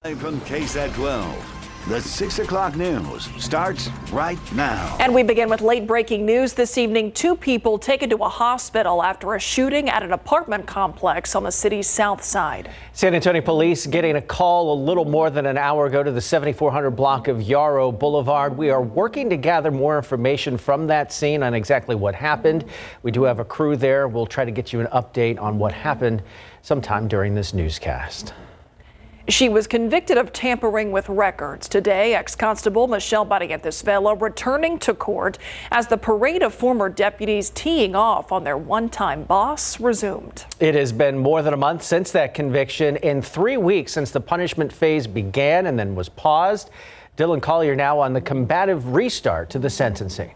From KSAT 12, the 6 o'clock news starts right now. And we begin with late breaking news this evening. 2 people taken to a hospital after a shooting at an apartment complex on the city's south side. San Antonio police getting a call a little more than an hour ago to the 7400 block of Yarrow Boulevard. We are working to gather more information from that scene on exactly what happened. We do have a crew there. We'll try to get you an update on what happened sometime during this newscast. She was convicted of tampering with records. Today, ex-constable Michelle Vela returning to court as the parade of former deputies teeing off on their one-time boss resumed. It has been more than a month since that conviction, in 3 weeks since the punishment phase began and then was paused. Dylan Collier now on the combative restart to the sentencing.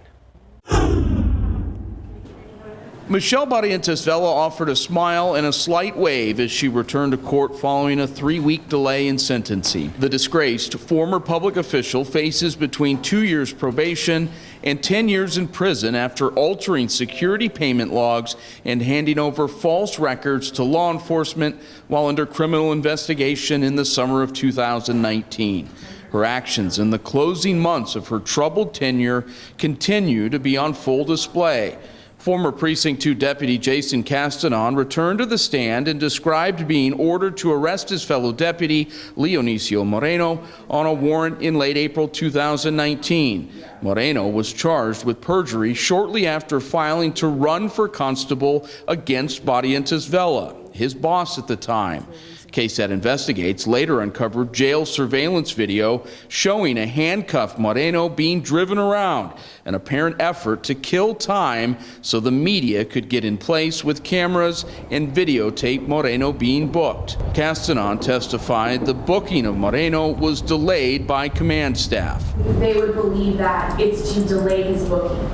Michelle Vela offered a smile and a slight wave as she returned to court following a 3-week delay in sentencing. The disgraced former public official faces between 2 years probation and 10 years in prison after altering security payment logs and handing over false records to law enforcement while under criminal investigation in the summer of 2019. Her actions in the closing months of her troubled tenure continue to be on full display. Former Precinct 2 Deputy Jason Castanon returned to the stand and described being ordered to arrest his fellow deputy, Leonicio Moreno, on a warrant in late April 2019. Moreno was charged with perjury shortly after filing to run for constable against Vela, his boss at the time. KSAT Investigates later uncovered jail surveillance video showing a handcuffed Moreno being driven around, an apparent effort to kill time so the media could get in place with cameras and videotape Moreno being booked. Castanon testified the booking of Moreno was delayed by command staff. They would believe that it's to delay his booking.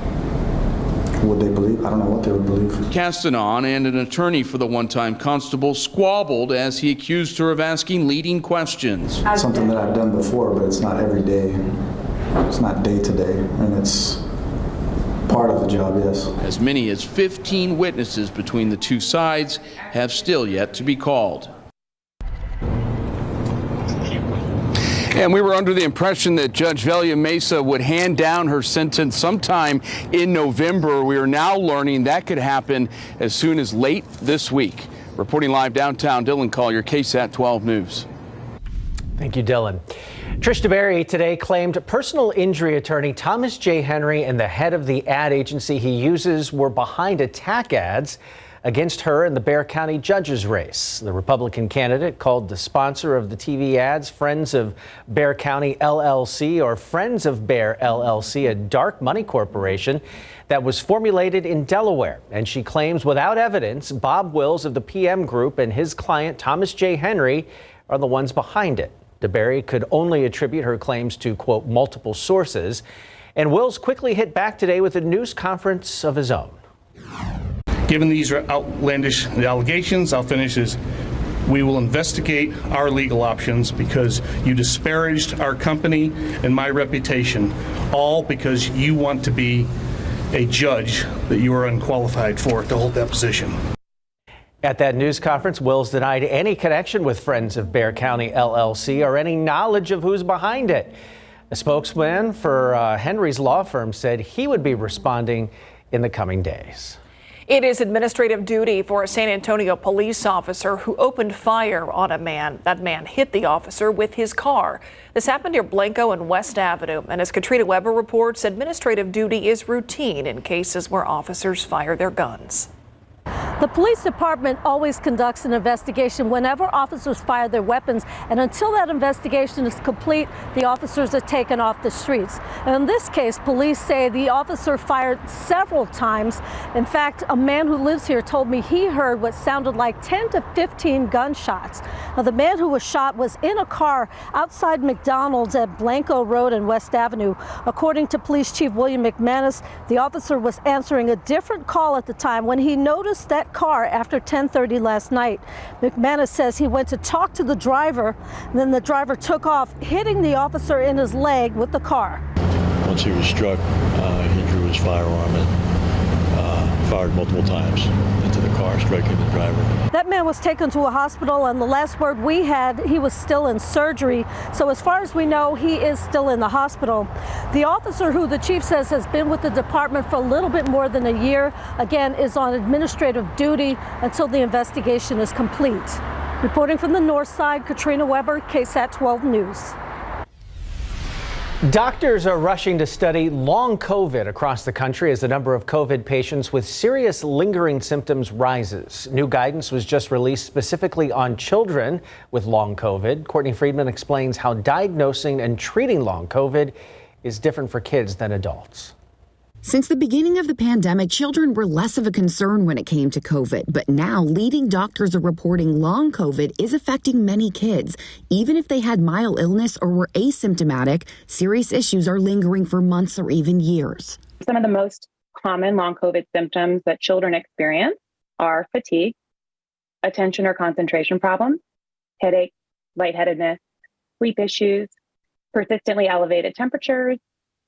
Would they believe? I don't know what they would believe. Castanon and an attorney for the one-time constable squabbled as he accused her of asking leading questions. Something that I've done before, but it's not every day. It's not day to day, and it's part of the job, yes. As many as 15 witnesses between the two sides have still yet to be called. And we were under the impression that Judge Velia Mesa would hand down her sentence sometime in November. We are now learning that could happen as soon as late this week. Reporting live downtown, Dylan Collier, KSAT 12 News. Thank you, Dylan. Trish DeBerry today claimed personal injury attorney Thomas J. Henry and the head of the ad agency he uses were behind attack ads against her in the Bexar County judges race. The Republican candidate called the sponsor of the TV ads Friends of Bexar County LLC, or Friends of Bexar LLC, a dark money corporation that was formulated in Delaware. And she claims without evidence, Bob Wills of the PM Group and his client Thomas J. Henry are the ones behind it. DeBerry could only attribute her claims to, quote, multiple sources. And Wills quickly hit back today with a news conference of his own. Given these outlandish allegations, I'll finish as we will investigate our legal options because you disparaged our company and my reputation, all because you want to be a judge that you are unqualified for to hold that position. At that news conference, Wills denied any connection with Friends of Bexar County LLC or any knowledge of who's behind it. A spokesman for Henry's law firm said he would be responding in the coming days. It is administrative duty for a San Antonio police officer who opened fire on a man. That man hit the officer with his car. This happened near Blanco and West Avenue. And as Katrina Weber reports, administrative duty is routine in cases where officers fire their guns. The police department always conducts an investigation whenever officers fire their weapons, and until that investigation is complete, the officers are taken off the streets. And in this case, police say the officer fired several times. In fact, a man who lives here told me he heard what sounded like 10 to 15 gunshots. Now, the man who was shot was in a car outside McDonald's at Blanco Road and West Avenue. According to Police Chief William McManus, the officer was answering a different call at the time when he noticed that car after 10:30 last night. McManus says he went to talk to the driver, and then the driver took off, hitting the officer in his leg with the car. Once he was struck, he drew his firearm and fired multiple times at into the car, striking the driver. That man was taken to a hospital, and the last word we had, he was still in surgery. So as far as we know, he is still in the hospital. The officer, who the chief says has been with the department for a little bit more than a year, again, is on administrative duty until the investigation is complete. Reporting from the north side, Katrina Weber, KSAT 12 News. Doctors are rushing to study long COVID across the country as the number of COVID patients with serious lingering symptoms rises. New guidance was just released specifically on children with long COVID. Courtney Friedman explains how diagnosing and treating long COVID is different for kids than adults. Since the beginning of the pandemic, children were less of a concern when it came to COVID. But now leading doctors are reporting long COVID is affecting many kids. Even if they had mild illness or were asymptomatic, serious issues are lingering for months or even years. Some of the most common long COVID symptoms that children experience are fatigue, attention or concentration problems, headache, lightheadedness, sleep issues, persistently elevated temperatures,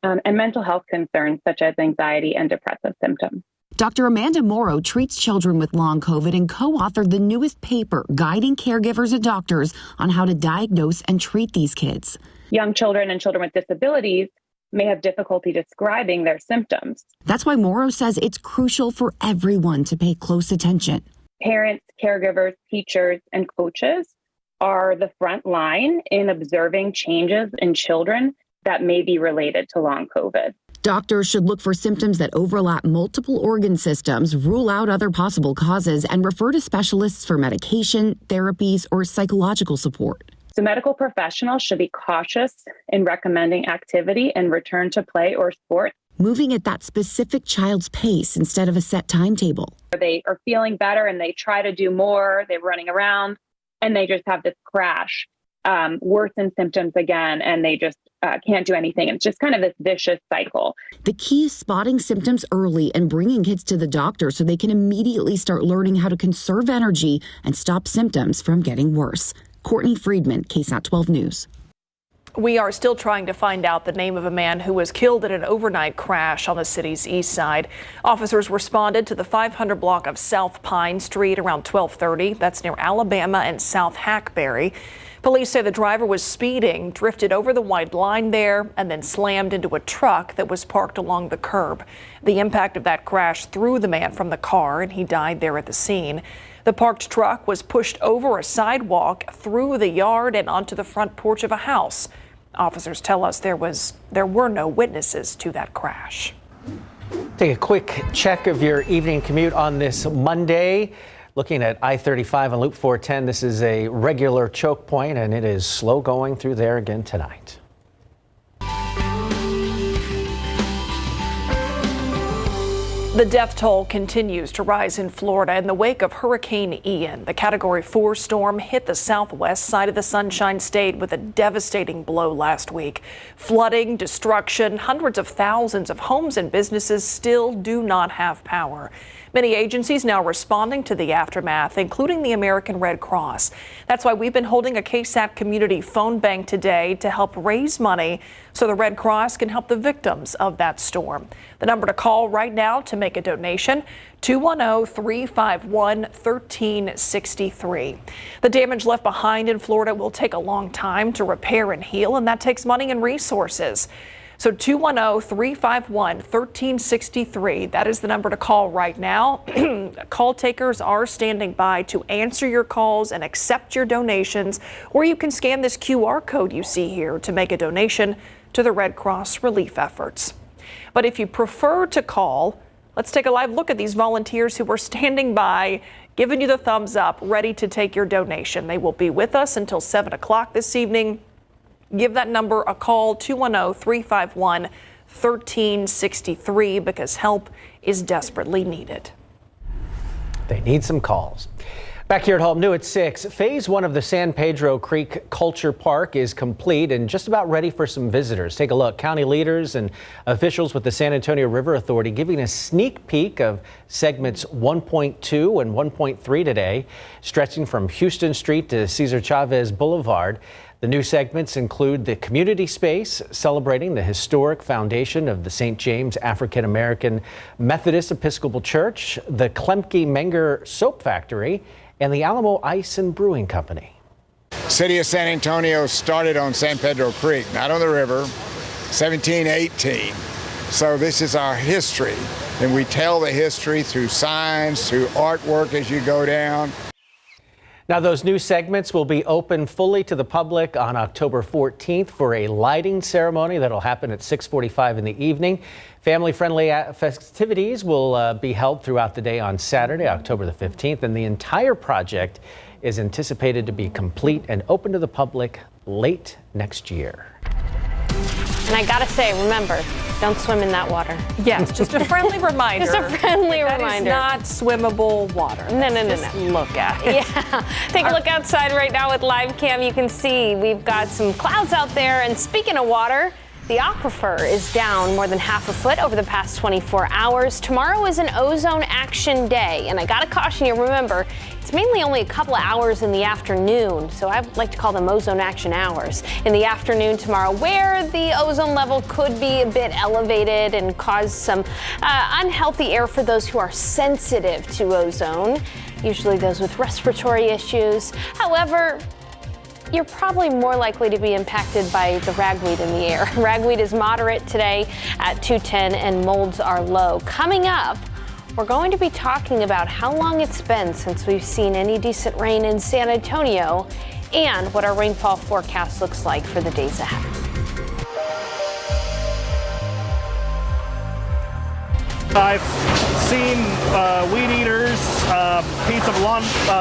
and mental health concerns such as anxiety and depressive symptoms. Dr. Amanda Morrow treats children with long COVID and co-authored the newest paper guiding caregivers and doctors on how to diagnose and treat these kids. Young children and children with disabilities may have difficulty describing their symptoms. That's why Morrow says it's crucial for everyone to pay close attention. Parents, caregivers, teachers, and coaches are the front line in observing changes in children that may be related to long COVID. Doctors should look for symptoms that overlap multiple organ systems, rule out other possible causes, and refer to specialists for medication, therapies, or psychological support. So medical professionals should be cautious in recommending activity and return to play or sport. Moving at that specific child's pace instead of a set timetable. They are feeling better and they try to do more, they're running around, and they just have this crash, worsen symptoms again, and they just can't do anything. It's just kind of this vicious cycle. The key is spotting symptoms early and bringing kids to the doctor so they can immediately start learning how to conserve energy and stop symptoms from getting worse. Courtney Friedman, KSAT 12 News. We are still trying to find out the name of a man who was killed in an overnight crash on the city's east side. Officers responded to the 500 block of South Pine Street around 12:30. That's near Alabama and South Hackberry. Police say the driver was speeding, drifted over the white line there, and then slammed into a truck that was parked along the curb. The impact of that crash threw the man from the car, and he died there at the scene. The parked truck was pushed over a sidewalk, through the yard, and onto the front porch of a house. Officers tell us there were no witnesses to that crash. Take a quick check of your evening commute on this Monday. Looking at I-35 and Loop 410, this is a regular choke point, and it is slow going through there again tonight. The death toll continues to rise in Florida in the wake of Hurricane Ian. The Category 4 storm hit the southwest side of the Sunshine State with a devastating blow last week. Flooding, destruction, hundreds of thousands of homes and businesses still do not have power. Many agencies now responding to the aftermath, including the American Red Cross. That's why we've been holding a KSAT community phone bank today to help raise money so the Red Cross can help the victims of that storm. The number to call right now to make a donation, 210-351-1363. The damage left behind in Florida will take a long time to repair and heal, and that takes money and resources. So 210-351-1363. That is the number to call right now. Call takers are standing by to answer your calls and accept your donations, or you can scan this QR code you see here to make a donation to the Red Cross relief efforts. But if you prefer to call, let's take a live look at these volunteers who are standing by, giving you the thumbs up, ready to take your donation. They will be with us until 7 o'clock this evening. Give that number a call, 210-351-1363, because help is desperately needed. They need some calls. Back here at home, new at 6, Phase 1 of the San Pedro Creek Culture Park is complete and just about ready for some visitors. Take a look. County leaders and officials with the San Antonio River Authority giving a sneak peek of segments 1.2 and 1.3 today, stretching from Houston Street to Cesar Chavez Boulevard. The new segments include the community space celebrating the historic foundation of the St. James African American Methodist Episcopal Church, the Klemke Menger Soap Factory, and the Alamo Ice and Brewing Company. City of San Antonio started on San Pedro Creek, not on the river, 1718. So this is our history, and we tell the history through signs, through artwork as you go down. Now, those new segments will be open fully to the public on October 14th for a lighting ceremony that'll happen at 6:45 in the evening. Family-friendly festivities will be held throughout the day on Saturday, October the 15th, and the entire project is anticipated to be complete and open to the public late next year. And I gotta say, remember, don't swim in that water. Yes, just a friendly reminder. Just a friendly reminder. That is not swimmable water. No. Look at it. Yeah, take a look outside right now with live cam. You can see we've got some clouds out there. And speaking of water, the aquifer is down more than half a foot over the past 24 hours. Tomorrow is an ozone action day. And I gotta caution you, remember, it's mainly only a couple of hours in the afternoon, so I like to call them ozone action hours. In the afternoon tomorrow, where the ozone level could be a bit elevated and cause some unhealthy air for those who are sensitive to ozone, usually those with respiratory issues. However, you're probably more likely to be impacted by the ragweed in the air. Ragweed is moderate today at 210 and molds are low. Coming up, we're going to be talking about how long it's been since we've seen any decent rain in San Antonio and what our rainfall forecast looks like for the days ahead. I've seen weed eaters,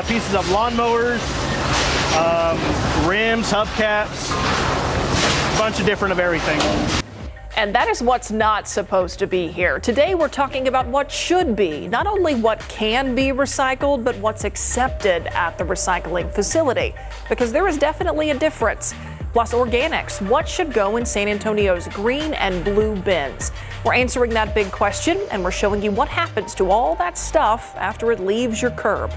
pieces of lawnmowers, rims, hubcaps, a bunch of different of everything. And that is what's not supposed to be here. Today we're talking about what should be, not only what can be recycled, but what's accepted at the recycling facility, because there is definitely a difference. Plus organics, what should go in San Antonio's green and blue bins? We're answering that big question, and we're showing you what happens to all that stuff after it leaves your curb.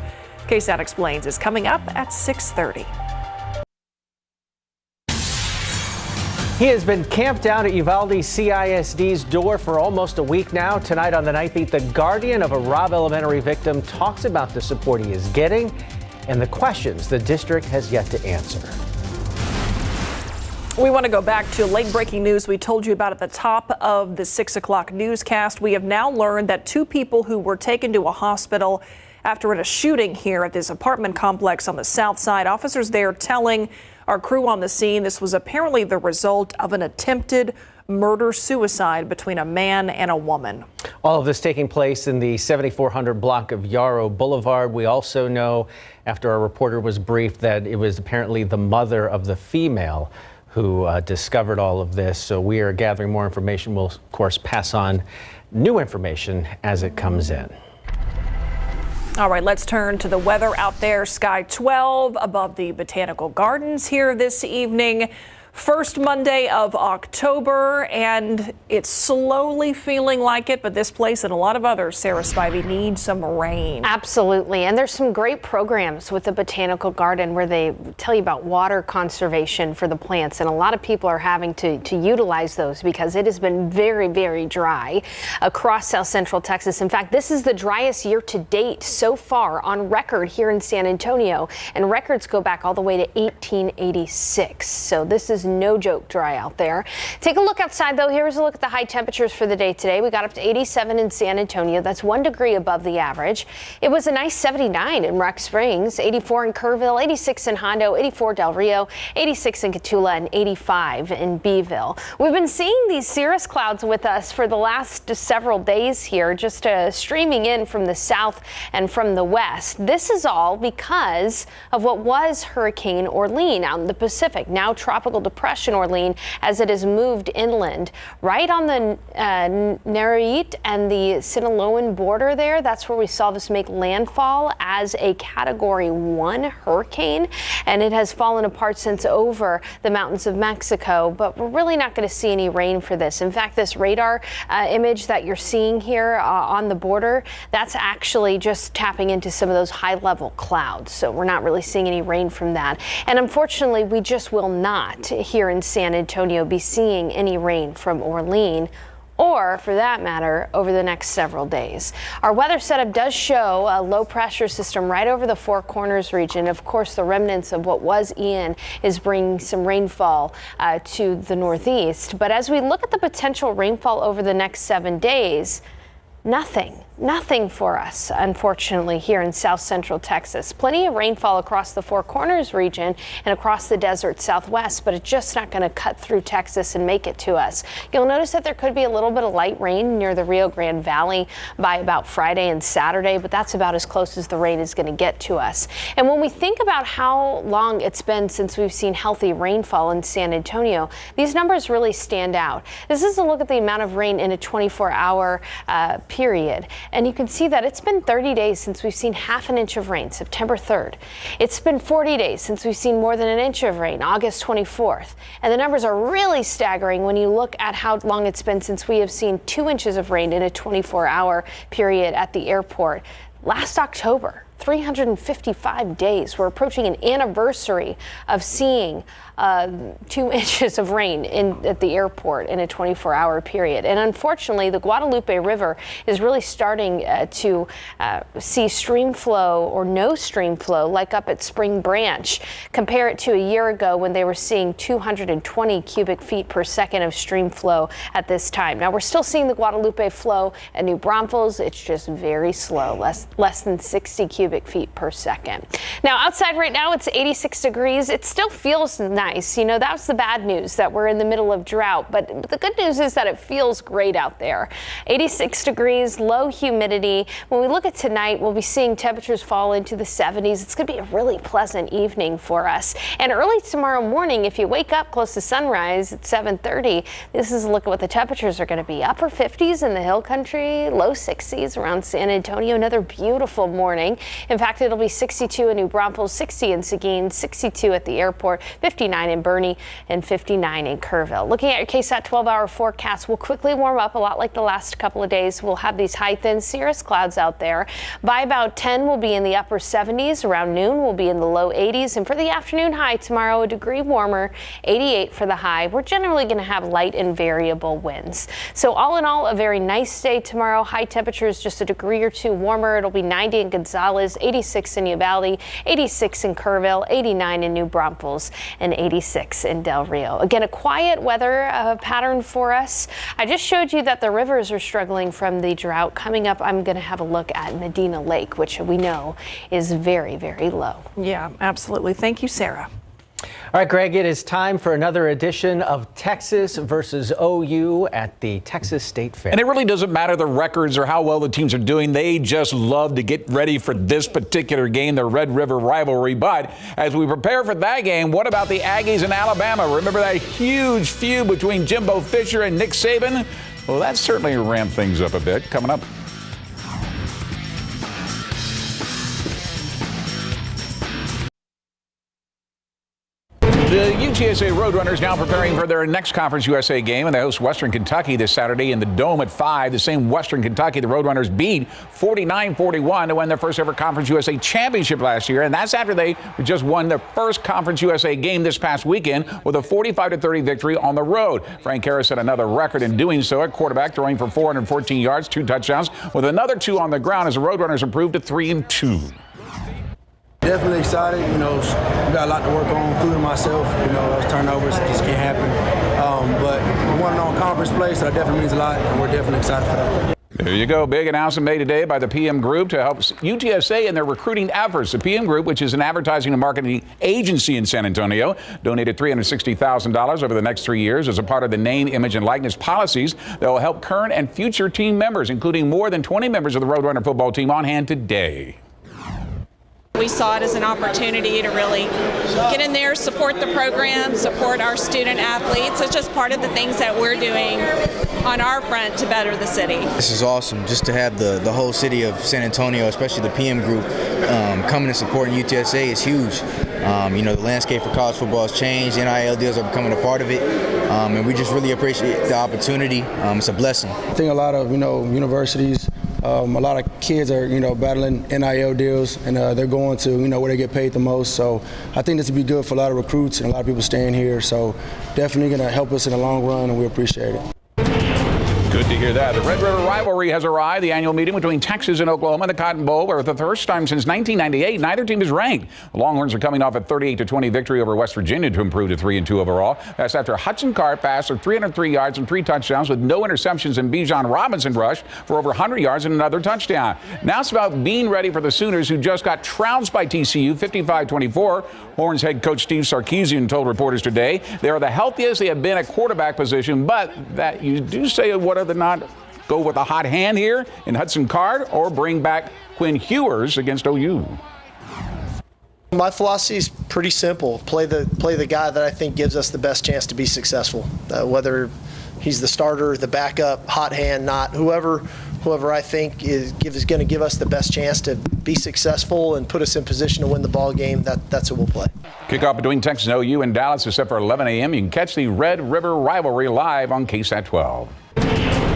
KSAT Explains is coming up at 6:30. He has been camped out at Uvalde CISD's door for almost a week now. Tonight on the Night Beat, the guardian of a Robb Elementary victim talks about the support he is getting and the questions the district has yet to answer. We want to go back to late breaking news we told you about at the top of the 6 o'clock newscast. We have now learned that 2 people who were taken to a hospital after a shooting here at this apartment complex on the south side. Officers there telling our crew on the scene this was apparently the result of an attempted murder-suicide between a man and a woman. All of this taking place in the 7400 block of Yarrow Boulevard. We also know, after our reporter was briefed, that it was apparently the mother of the female who discovered all of this. So we are gathering more information. We'll, of course, pass on new information as it comes in. All right, let's turn to the weather out there. Sky 12 above the Botanical Gardens here this evening. First Monday of October, and it's slowly feeling like it, but this place and a lot of others, Sarah Spivey, need some rain. Absolutely, and there's some great programs with the Botanical Garden where they tell you about water conservation for the plants, and a lot of people are having to utilize those because it has been very, very dry across South Central Texas. In fact, this is the driest year to date so far on record here in San Antonio, and records go back all the way to 1886. So this is no joke dry out there. Take a look outside though. Here's a look at the high temperatures for the day today. We got up to 87 in San Antonio. That's 1 degree above the average. It was a nice 79 in Rock Springs, 84 in Kerrville, 86 in Hondo, 84 Del Rio, 86 in Cotulla, and 85 in Beeville. We've been seeing these cirrus clouds with us for the last several days here, just streaming in from the south and from the west. This is all because of what was Hurricane Orlene out in the Pacific, now Tropical depression, Orlean, as it has moved inland right on the Nayarit and the Sinaloan border there. That's where we saw this make landfall as a Category 1 hurricane, and it has fallen apart since over the mountains of Mexico, but we're really not going to see any rain for this. In fact, this radar image that you're seeing here on the border, that's actually just tapping into some of those high-level clouds, so we're not really seeing any rain from that. And unfortunately, we just will not here in San Antonio be seeing any rain from Orlean, or for that matter, over the next several days. Our weather setup does show a low pressure system right over the Four Corners region. Of course, the remnants of what was Ian is bringing some rainfall to the northeast. But as we look at the potential rainfall over the next 7 days, nothing for us, unfortunately, here in south central Texas. Plenty of rainfall across the Four Corners region and across the desert southwest, but it's just not going to cut through Texas and make it to us. You'll notice that there could be a little bit of light rain near the Rio Grande Valley by about Friday and Saturday, but that's about as close as the rain is going to get to us. And when we think about how long it's been since we've seen healthy rainfall in San Antonio, these numbers really stand out. This is a look at the amount of rain in a 24-hour period. And you can see that it's been 30 days since we've seen half an inch of rain, September 3rd. It's been 40 days since we've seen more than an inch of rain, August 24th. And the numbers are really staggering when you look at how long it's been since we have seen 2 inches of rain in a 24-hour period at the airport. Last October, 355 days. We're approaching an anniversary of seeing 2 inches of rain at the airport in a 24-hour period. And unfortunately, the Guadalupe River is really starting to see stream flow or no stream flow like up at Spring Branch. Compare it to a year ago when they were seeing 220 cubic feet per second of stream flow at this time. Now, we're still seeing the Guadalupe flow at New Braunfels. It's just very slow, less than 60 cubic feet per second. Now, outside right now, it's 86 degrees. It still feels nice. You know, that's the bad news, that we're in the middle of drought. But the good news is that it feels great out there. 86 degrees, low humidity. When we look at tonight, we'll be seeing temperatures fall into the 70s. It's going to be a really pleasant evening for us. And early tomorrow morning, if you wake up close to sunrise at 7:30, this is a look at what the temperatures are going to be. Upper 50s in the hill country, low 60s around San Antonio. Another beautiful morning. In fact, it'll be 62 in New Braunfels, 60 in Seguin, 62 at the airport, 59 in Boerne, and 59 in Kerrville. Looking at your KSAT 12-hour forecast, we'll quickly warm up a lot like the last couple of days. We'll have these high, thin cirrus clouds out there. By about 10, we'll be in the upper 70s. Around noon, we'll be in the low 80s. And for the afternoon high tomorrow, a degree warmer, 88 for the high. We're generally going to have light and variable winds. So all in all, a very nice day tomorrow. High temperatures just a degree or two warmer. It'll be 90 in Gonzales, 86 in Uvalde, 86 in Kerrville, 89 in New Braunfels, and 86 in Del Rio. Again, a quiet weather pattern for us. I just showed you that the rivers are struggling from the drought. Coming up, I'm going to have a look at Medina Lake, which we know is very, very low. Yeah, absolutely. Thank you, Sarah. All right, Greg, it is time for another edition of Texas versus OU at the Texas State Fair. And it really doesn't matter the records or how well the teams are doing. They just love to get ready for this particular game, the Red River rivalry. But as we prepare for that game, what about the Aggies in Alabama? Remember that huge feud between Jimbo Fisher and Nick Saban? Well, that certainly ramped things up a bit. Coming up. The UTSA Roadrunners now preparing for their next Conference USA game, and they host Western Kentucky this Saturday in the Dome at 5. The same Western Kentucky the Roadrunners beat 49-41 to win their first ever Conference USA championship last year, and that's after they just won their first Conference USA game this past weekend with a 45-30 victory on the road. Frank Harris set another record in doing so at quarterback, throwing for 414 yards, 2 touchdowns, with another 2 on the ground as the Roadrunners improved to 3-2. Definitely excited. You know, we got a lot to work on, including myself. You know, those turnovers just can't happen. But we won on conference play, so that definitely means a lot, and we're definitely excited for that. There you go. Big announcement made today by the PM Group to help UTSA in their recruiting efforts. The PM Group, which is an advertising and marketing agency in San Antonio, donated $360,000 over the next 3 years as a part of the name, image, and likeness policies that will help current and future team members, including more than 20 members of the Roadrunner football team on hand today. we saw it as an opportunity to really get in there, support the program, support our student athletes. It's just part of the things that we're doing on our front to better the city. This is awesome, just to have the whole city of San Antonio, especially the PM group, coming and supporting UTSA is huge. The landscape for college football has changed. NIL deals are becoming a part of it, and we just really appreciate the opportunity. It's a blessing. I think a lot of universities, a lot of kids are battling NIL deals, and they're going to where they get paid the most. So I think this would be good for a lot of recruits and a lot of people staying here. So definitely going to help us in the long run, and we appreciate it. Good to hear that. The Red River Rivalry has arrived, the annual meeting between Texas and Oklahoma in the Cotton Bowl, where for the first time since 1998, neither team is ranked. The Longhorns are coming off a 38-20 victory over West Virginia to improve to 3-2 overall. That's after Hudson Card passed for 303 yards and 3 touchdowns with no interceptions, and Bijan Robinson rushed for over 100 yards and another touchdown. Now it's about being ready for the Sooners, who just got trounced by TCU 55-24. Horns head coach Steve Sarkisian told reporters today they are the healthiest they have been at quarterback position, but that you do say whether or not go with a hot hand here in Hudson Card or bring back Quinn Ewers against OU. My philosophy is pretty simple. Play the guy that I think gives us the best chance to be successful. Whether he's the starter, the backup, hot hand, not whoever I think is going to give us the best chance to be successful and put us in position to win the ball game. That's who we'll play. Kickoff between Texas and OU in Dallas is set for 11 a.m. You can catch the Red River Rivalry live on KSAT 12.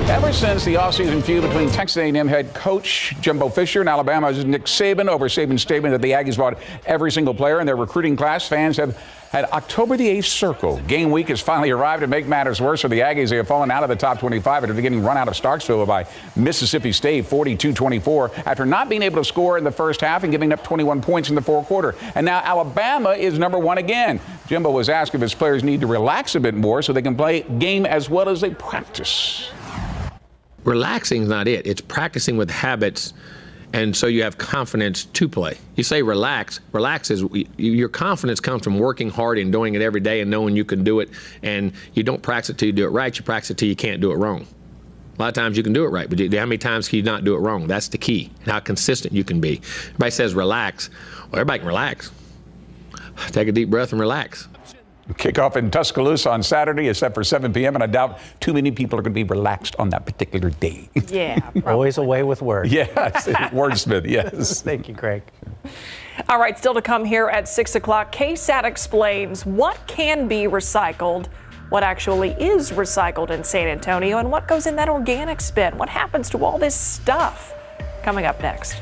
Ever since the offseason feud between Texas A&M head coach Jimbo Fisher and Alabama's Nick Saban over Saban's statement that the Aggies bought every single player in their recruiting class, fans have had October the 8th circle. Game week has finally arrived. To make matters worse for the Aggies, they have fallen out of the top 25 after getting run out of Starksville by Mississippi State 42-24 after not being able to score in the first half and giving up 21 points in the fourth quarter. And now Alabama is number one again. Jimbo was asked if his players need to relax a bit more so they can play game as well as they practice. Relaxing is not it. It's practicing with habits, and so you have confidence to play. You say relax. Relax is your confidence comes from working hard and doing it every day and knowing you can do it. And you don't practice it till you do it right. You practice it till you can't do it wrong. A lot of times you can do it right, but how many times can you not do it wrong? That's the key, and how consistent you can be. Everybody says relax. Well, everybody can relax. Take a deep breath and relax. Kickoff in Tuscaloosa on Saturday is set for 7 p.m. and I doubt too many people are going to be relaxed on that particular day. Yeah. Always away with words. Yes, wordsmith, yes. Thank you, Craig. All right, still to come here at 6 o'clock, KSAT explains what can be recycled, what actually is recycled in San Antonio, and what goes in that organic bin. What happens to all this stuff? Coming up next.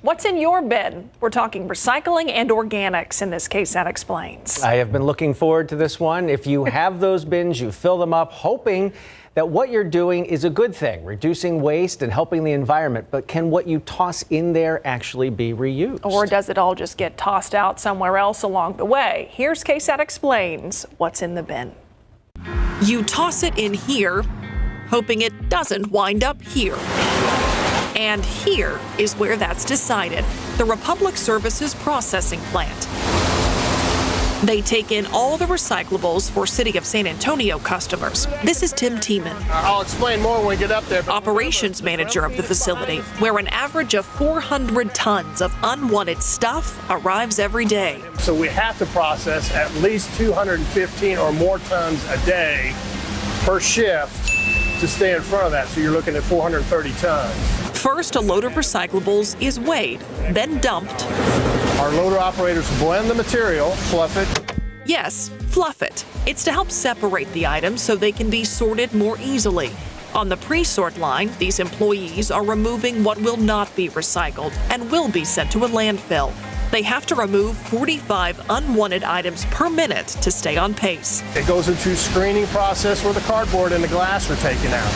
What's in your bin? We're talking recycling and organics in this KSAT Explains. I have been looking forward to this one. If you have those bins, you fill them up, hoping that what you're doing is a good thing, reducing waste and helping the environment. But can what you toss in there actually be reused? Or does it all just get tossed out somewhere else along the way? Here's KSAT Explains what's in the bin. You toss it in here, hoping it doesn't wind up here. And here is where that's decided, the Republic Services processing plant. They take in all the recyclables for City of San Antonio customers. This is Tim Tiemann. I'll explain more when we get up there. Operations manager of the facility, where an average of 400 tons of unwanted stuff arrives every day. So we have to process at least 215 or more tons a day per shift to stay in front of that. So you're looking at 430 tons. First, a load of recyclables is weighed, then dumped. Our loader operators blend the material, fluff it. Yes, fluff it. It's to help separate the items so they can be sorted more easily. On the pre-sort line, these employees are removing what will not be recycled and will be sent to a landfill. They have to remove 45 unwanted items per minute to stay on pace. It goes into a screening process where the cardboard and the glass are taken out.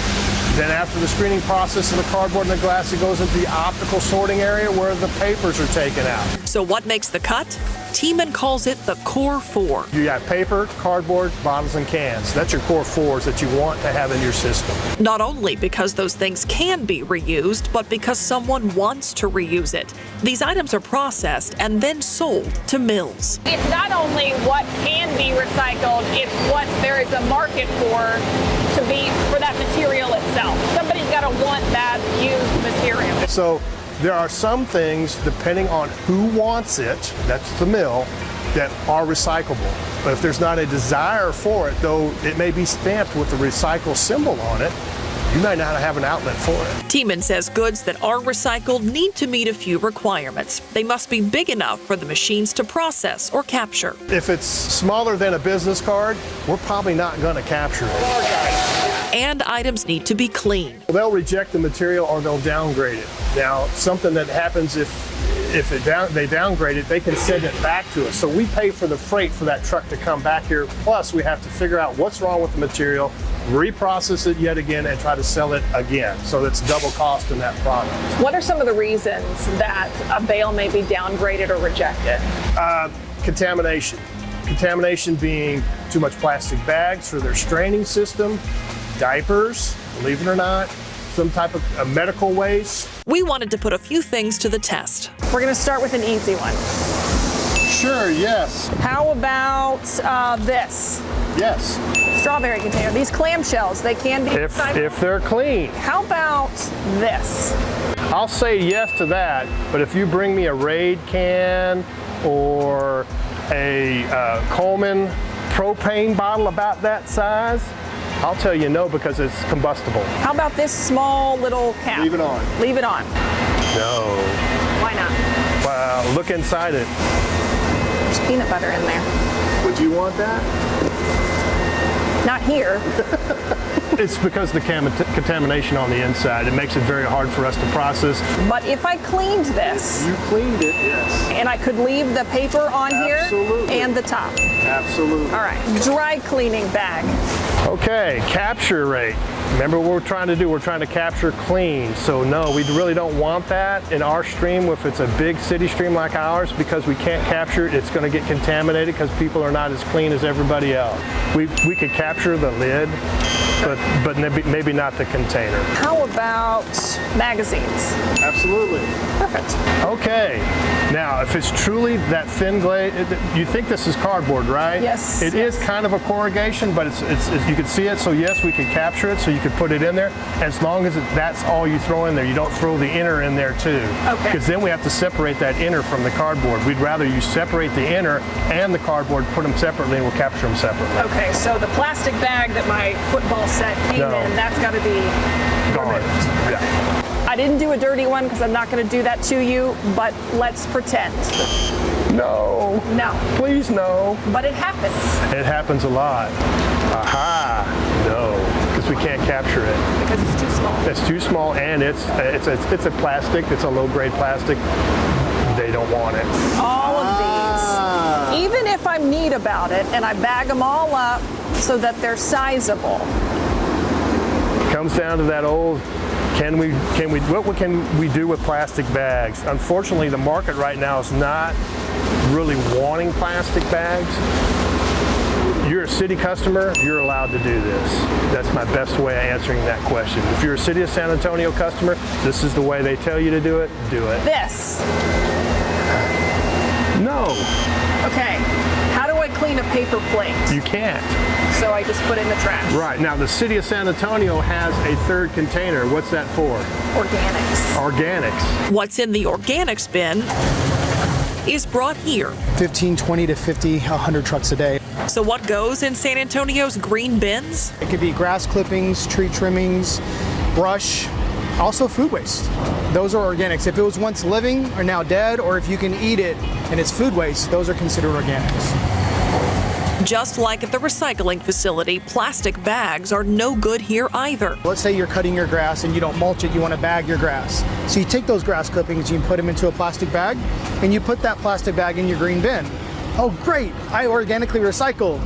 Then after the screening process of the cardboard and the glass, it goes into the optical sorting area where the papers are taken out. So what makes the cut? Tiemann calls it the core four. You got paper, cardboard, bottles, and cans. That's your core fours that you want to have in your system. Not only because those things can be reused, but because someone wants to reuse it. These items are processed and then sold to mills. It's not only what can be recycled, it's what there is a market for that material itself. Somebody's got to want that used material. So there are some things, depending on who wants it, that's the mill, that are recyclable. But if there's not a desire for it, though it may be stamped with the recycle symbol on it, you might not have an outlet for it. Tiemann says goods that are recycled need to meet a few requirements. They must be big enough for the machines to process or capture. If it's smaller than a business card, we're probably not going to capture it. And items need to be clean. They'll reject the material or they'll downgrade it. Now, something that happens if they downgrade it, they can send it back to us. So we pay for the freight for that truck to come back here. Plus, we have to figure out what's wrong with the material, reprocess it yet again, and try to sell it again. So that's double cost in that product. What are some of the reasons that a bale may be downgraded or rejected? Contamination. Contamination being too much plastic bags for their straining system, diapers, believe it or not, some type of medical waste. We wanted to put a few things to the test. We're going to start with an easy one. Sure, yes. How about this? Yes. Strawberry container. These clamshells, they can be if they're clean. How about this? I'll say yes to that, but if you bring me a Raid can or a Coleman propane bottle about that size, I'll tell you no, because it's combustible. How about this small little cap? Leave it on. Leave it on. No. Why not? Well, look inside it. There's peanut butter in there. Would you want that? Not here. It's because of the contamination on the inside. It makes it very hard for us to process. But if I cleaned this. You cleaned it, yes. And I could leave the paper on Absolutely. here and the top. Absolutely. All right, dry cleaning bag. Okay, capture rate. Remember what we're trying to do? We're trying to capture clean. So no, we really don't want that in our stream if it's a big city stream like ours, because we can't capture it. It's going to get contaminated because people are not as clean as everybody else. We could capture the lid, but maybe not the container. How about magazines? Absolutely. Perfect. Okay. Now, if it's truly that thin glaze, you think this is cardboard, right? Yes. It is kind of a corrugation, but it's you can see it. So yes, we can capture it. So you could put it in there. As long as that's all you throw in there, you don't throw the inner in there too. Okay. Because then we have to separate that inner from the cardboard. We'd rather you separate the inner and the cardboard, put them separately, and we'll capture them separately. Okay. So the plastic bag that my football set came in, that's got to be gone. Yeah. I didn't do a dirty one because I'm not going to do that to you, but let's pretend. No. No. Please no. But it happens. It happens a lot. Aha. No. Because we can't capture it. Because it's too small. It's too small, and it's a plastic. It's a low-grade plastic. They don't want it. All of these. Even if I'm neat about it and I bag them all up so that they're sizable. Comes down to that old, what can we do with plastic bags? Unfortunately, the market right now is not really wanting plastic bags. You're a city customer, you're allowed to do this. That's my best way of answering that question. If you're a City of San Antonio customer, this is the way they tell you to do it, do it. This. No. Okay. How do I clean a paper plate? You can't. So I just put it in the trash. Right. Now, the City of San Antonio has a third container. What's that for? Organics. Organics. What's in the organics bin is brought here. 15, 20 to 50, 100 trucks a day. So what goes in San Antonio's green bins? It could be grass clippings, tree trimmings, brush, also food waste. Those are organics. If it was once living or now dead, or if you can eat it and it's food waste, those are considered organics. Just like at the recycling facility, plastic bags are no good here either. Let's say you're cutting your grass and you don't mulch it, you want to bag your grass. So you take those grass clippings, you put them into a plastic bag, and you put that plastic bag in your green bin. Oh great, I organically recycled.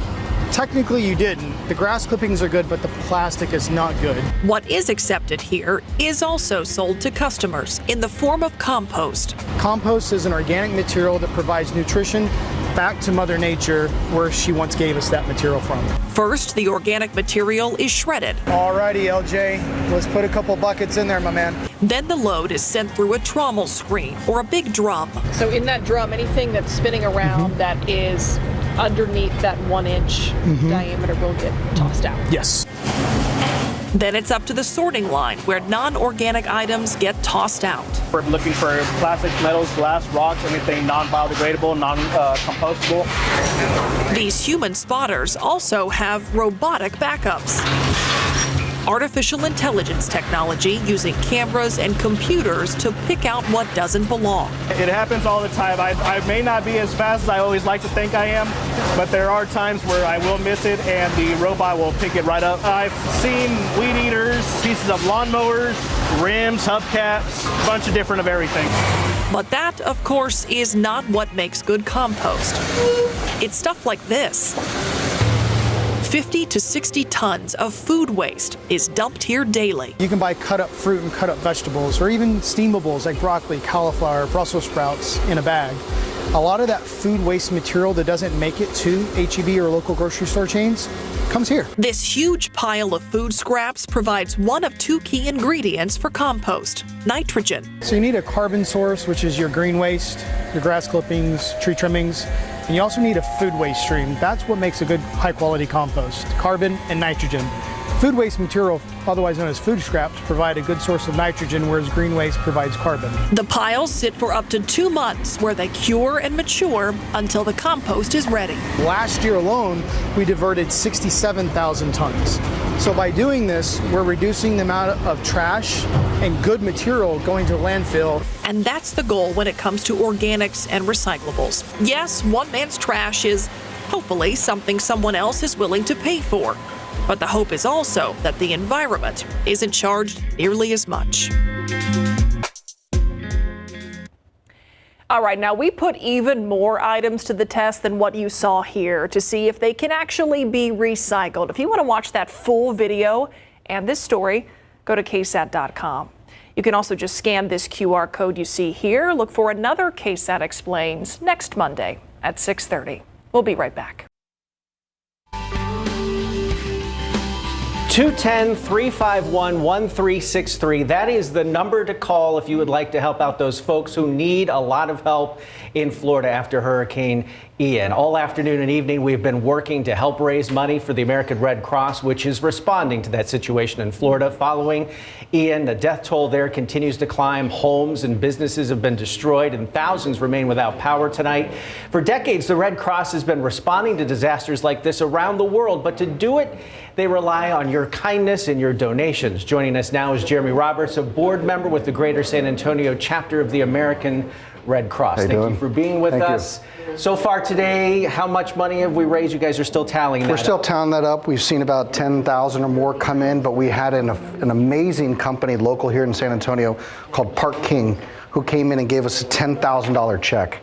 Technically, you didn't. The grass clippings are good, but the plastic is not good. What is accepted here is also sold to customers in the form of compost. Compost is an organic material that provides nutrition back to Mother Nature, where she once gave us that material from. First, the organic material is shredded. Alrighty, LJ, let's put a couple buckets in there, my man. Then the load is sent through a trommel screen or a big drum. So in that drum, anything that's spinning around that is underneath that 1-inch diameter will get tossed out. Yes. Then it's up to the sorting line where non-organic items get tossed out. We're looking for plastics, metals, glass, rocks, anything non-biodegradable, non-compostable. These human spotters also have robotic backups. Artificial intelligence technology using cameras and computers to pick out what doesn't belong. It happens all the time. I may not be as fast as I always like to think I am, but there are times where I will miss it and the robot will pick it right up. I've seen weed eaters, pieces of lawnmowers, rims, hubcaps, a bunch of different of everything. But that, of course, is not what makes good compost. It's stuff like this. 50 to 60 tons of food waste is dumped here daily. You can buy cut up fruit and cut up vegetables, or even steamables like broccoli, cauliflower, Brussels sprouts in a bag. A lot of that food waste material that doesn't make it to H-E-B or local grocery store chains comes here. This huge pile of food scraps provides one of two key ingredients for compost: nitrogen. So you need a carbon source, which is your green waste, your grass clippings, tree trimmings, and you also need a food waste stream. That's what makes a good high quality compost: carbon and nitrogen. Food waste material, otherwise known as food scraps, provide a good source of nitrogen, whereas green waste provides carbon. The piles sit for up to 2 months where they cure and mature until the compost is ready. Last year alone, we diverted 67,000 tons. So by doing this, we're reducing the amount of trash and good material going to landfill. And that's the goal when it comes to organics and recyclables. Yes, one man's trash is hopefully something someone else is willing to pay for. But the hope is also that the environment isn't charged nearly as much. All right, now we put even more items to the test than what you saw here to see if they can actually be recycled. If you want to watch that full video and this story, go to KSAT.com. You can also just scan this QR code you see here. Look for another KSAT Explains next Monday at 6:30. We'll be right back. 210-351-1363. That is the number to call if you would like to help out those folks who need a lot of help in Florida after Hurricane Ian. All afternoon and evening, we've been working to help raise money for the American Red Cross, which is responding to that situation in Florida following Ian. The death toll there continues to climb. Homes and businesses have been destroyed and thousands remain without power tonight. For decades, the Red Cross has been responding to disasters like this around the world, but to do it, they rely on your kindness and your donations. Joining us now is Jeremy Roberts, a board member with the Greater San Antonio chapter of the American Red Cross. Thank you for being with us. So far today, how much money have we raised? You guys are still tallying that We're still tallying that up. We've seen about 10,000 or more come in, but we had an amazing company local here in San Antonio called Park King, who came in and gave us a $10,000 check.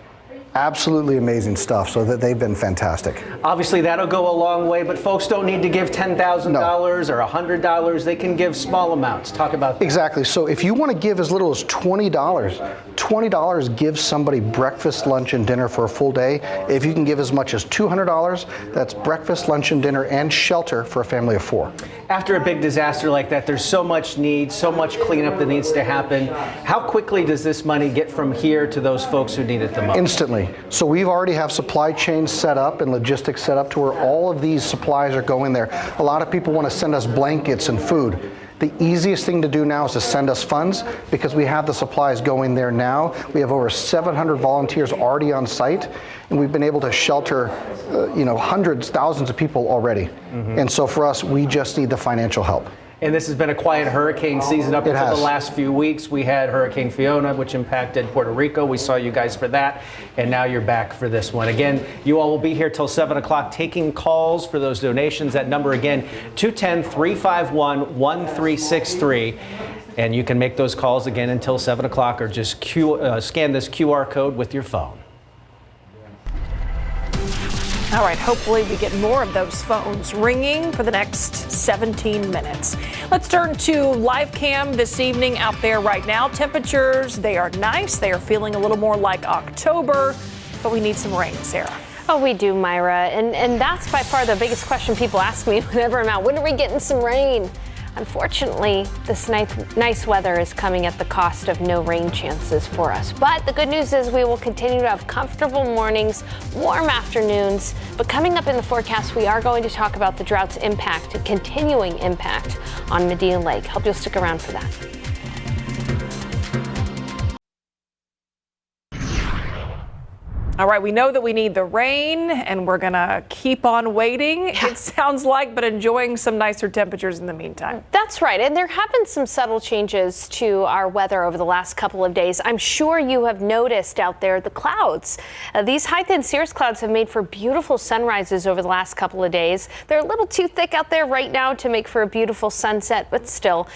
Absolutely amazing stuff. So that they've been fantastic. Obviously, that'll go a long way, but folks don't need to give $10,000 or $100. They can give small amounts. Talk about that. Exactly. So if you want to give as little as $20 gives somebody breakfast, lunch, and dinner for a full day. If you can give as much as $200, that's breakfast, lunch, and dinner, and shelter for a family of 4. After a big disaster like that, there's so much need, so much cleanup that needs to happen. How quickly does this money get from here to those folks who need it the most? Instantly. So we've already have supply chains set up and logistics set up to where all of these supplies are going there. A lot of people want to send us blankets and food. The easiest thing to do now is to send us funds because we have the supplies going there now. We have over 700 volunteers already on site, and we've been able to shelter, hundreds, thousands of people already. And so for us, we just need the financial help. And this has been a quiet hurricane season up until the last few weeks. We had Hurricane Fiona, which impacted Puerto Rico. We saw you guys for that. And now you're back for this one. Again, you all will be here till 7 o'clock taking calls for those donations. That number again, 210-351-1363. And you can make those calls again until 7 o'clock or just scan this QR code with your phone. All right, hopefully we get more of those phones ringing for the next 17 minutes. Let's turn to live cam this evening out there right now. Temperatures, they are nice. They are feeling a little more like October, but we need some rain, Sarah. Oh, we do, Myra. And that's by far the biggest question people ask me whenever I'm out. When are we getting some rain? Unfortunately, this nice weather is coming at the cost of no rain chances for us. But the good news is we will continue to have comfortable mornings, warm afternoons. But coming up in the forecast, we are going to talk about the drought's impact, continuing impact on Medina Lake. Hope you'll stick around for that. All right, we know that we need the rain, and we're going to keep on waiting, it sounds like, but enjoying some nicer temperatures in the meantime. That's right, and there have been some subtle changes to our weather over the last couple of days. I'm sure you have noticed out there the clouds. These high-thin cirrus clouds have made for beautiful sunrises over the last couple of days. They're a little too thick out there right now to make for a beautiful sunset, but still,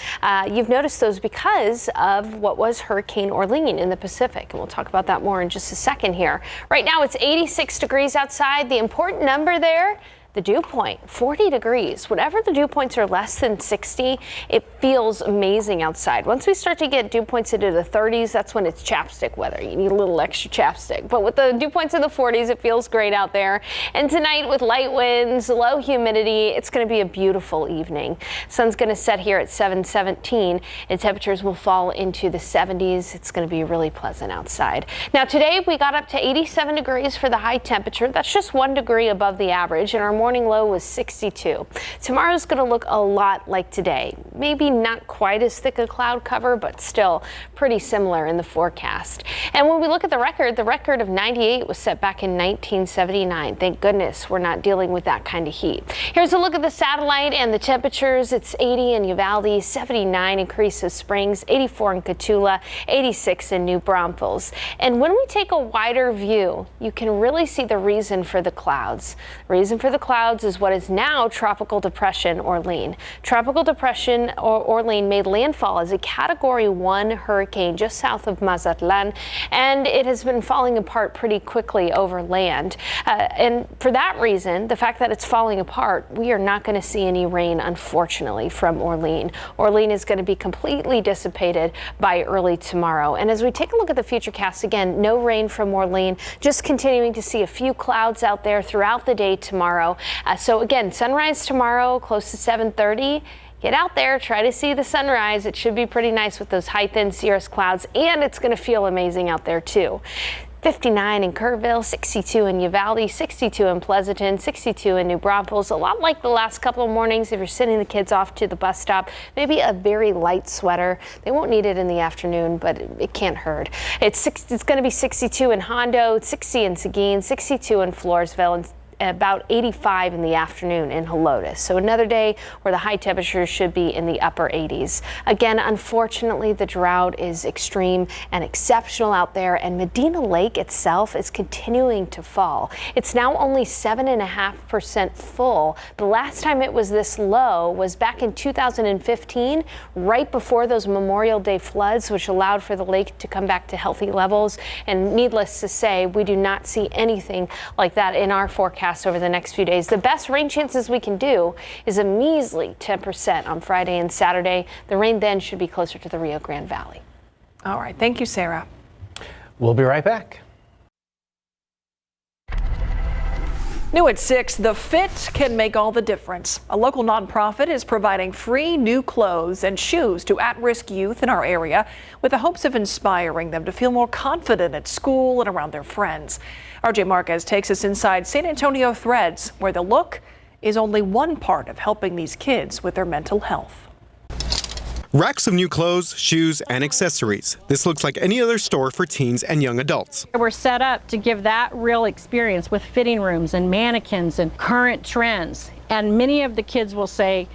you've noticed those because of what was Hurricane Orlene in the Pacific, and we'll talk about that more in just a second here. Right now it's 86 degrees outside. The important number there, the dew point, 40 degrees. Whenever the dew points are less than 60, it feels amazing outside. Once we start to get dew points into the 30s, that's when it's chapstick weather. You need a little extra chapstick. But with the dew points in the 40s, it feels great out there. And tonight with light winds, low humidity, it's going to be a beautiful evening. Sun's going to set here at 7:17, and temperatures will fall into the 70s. It's going to be really pleasant outside. Now today we got up to 87 degrees for the high temperature. That's just 1 degree above the average, and our morning low was 62. Tomorrow's going to look a lot like today. Maybe not quite as thick a cloud cover, but still pretty similar in the forecast. And when we look at the record of 98 was set back in 1979. Thank goodness we're not dealing with that kind of heat. Here's a look at the satellite and the temperatures. It's 80 in Uvalde, 79 in Carrizo Springs, 84 in Cotulla, 86 in New Braunfels. And when we take a wider view, you can really see the reason for the clouds. The reason for the clouds is what is now Tropical Depression Orlene. Tropical Depression Orlene made landfall as a Category 1 hurricane just south of Mazatlan, and it has been falling apart pretty quickly over land. And for that reason, the fact that it's falling apart, we are not going to see any rain, unfortunately, from Orlene. Orlene is going to be completely dissipated by early tomorrow. And as we take a look at the futurecast, again, no rain from Orlene, just continuing to see a few clouds out there throughout the day tomorrow. So again, sunrise tomorrow, close to 7:30. Get out there, try to see the sunrise. It should be pretty nice with those high-thin cirrus clouds, and it's going to feel amazing out there too. 59 in Kerrville, 62 in Uvalde, 62 in Pleasanton, 62 in New Braunfels. A lot like the last couple of mornings if you're sending the kids off to the bus stop. Maybe a very light sweater. They won't need it in the afternoon, but it can't hurt. It's going to be 62 in Hondo, 60 in Seguin, 62 in Floresville, and about 85 in the afternoon in Helotes. So another day where the high temperatures should be in the upper 80s. Again, unfortunately, the drought is extreme and exceptional out there, and Medina Lake itself is continuing to fall. It's now only 7.5% full. The last time it was this low was back in 2015, right before those Memorial Day floods, which allowed for the lake to come back to healthy levels. And needless to say, we do not see anything like that in our forecast over the next few days. The best rain chances we can do is a measly 10% on Friday and Saturday. The rain then should be closer to the Rio Grande Valley. All right. Thank you, Sarah. We'll be right back. New at 6, the fit can make all the difference. A local nonprofit is providing free new clothes and shoes to at-risk youth in our area with the hopes of inspiring them to feel more confident at school and around their friends. RJ Marquez takes us inside San Antonio Threads, where the look is only one part of helping these kids with their mental health. Racks of new clothes, shoes, and accessories. This looks like any other store for teens and young adults. We're set up to give that real experience with fitting rooms and mannequins and current trends. And many of the kids will say,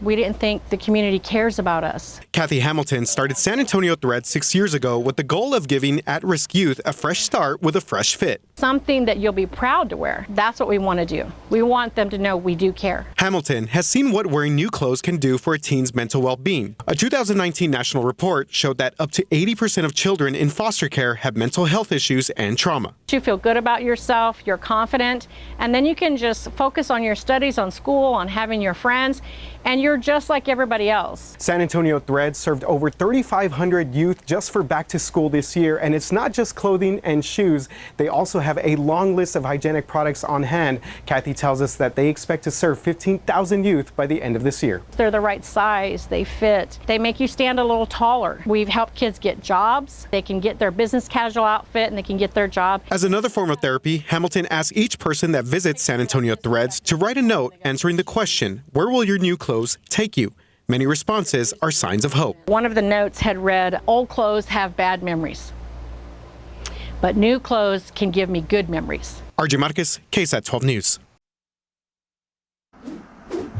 We didn't think the community cares about us. Kathy Hamilton started San Antonio Thread 6 years ago with the goal of giving at-risk youth a fresh start with a fresh fit. Something that you'll be proud to wear. That's what we want to do. We want them to know we do care. Hamilton has seen what wearing new clothes can do for a teen's mental well-being. A 2019 national report showed that up to 80% of children in foster care have mental health issues and trauma. You feel good about yourself, you're confident, and then you can just focus on your studies, on school, on having your friends, and you're just like everybody else. San Antonio Thread served over 3,500 youth just for back to school this year, and it's not just clothing and shoes. They also have a long list of hygienic products on hand. Kathy tells us that they expect to serve 15,000 youth by the end of this year. They're the right size, they fit, they make you stand a little taller. We've helped kids get jobs, they can get their business casual outfit, and they can get their job. As another form of therapy, Hamilton asks each person that visits San Antonio Threads to write a note answering the question, where will your new clothes take you? Many responses are signs of hope. One of the notes had read, old clothes have bad memories, but new clothes can give me good memories. RJ Marquez, KSAT 12 News.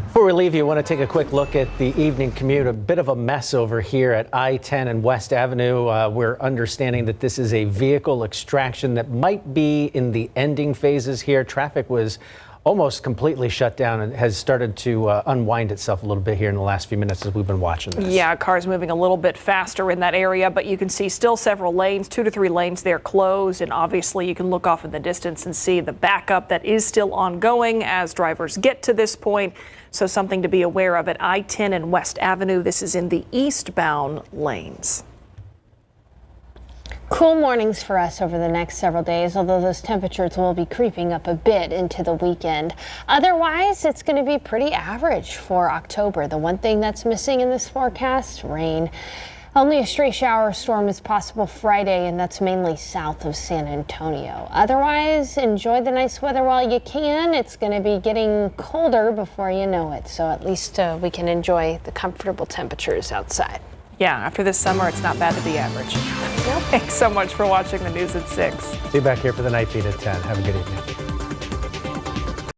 Before we leave you, I want to take a quick look at the evening commute. A bit of a mess over here at I-10 and West Avenue. We're understanding that this is a vehicle extraction that might be in the ending phases here. Traffic was almost completely shut down and has started to unwind itself a little bit here in the last few minutes as we've been watching this. Yeah, cars moving a little bit faster in that area, but you can see still several lanes, 2 to 3 lanes there closed, and obviously you can look off in the distance and see the backup that is still ongoing as drivers get to this point. So something to be aware of at I-10 and West Avenue. This is in the eastbound lanes. Cool mornings for us over the next several days, although those temperatures will be creeping up a bit into the weekend. Otherwise, it's going to be pretty average for October. The one thing that's missing in this forecast, rain. Only a stray shower storm is possible Friday, and that's mainly south of San Antonio. Otherwise, enjoy the nice weather while you can. It's going to be getting colder before you know it, so at least we can enjoy the comfortable temperatures outside. Yeah, after this summer, it's not bad to be average. Thanks so much for watching the news at 6. See you back here for the night feed at 10. Have a good evening.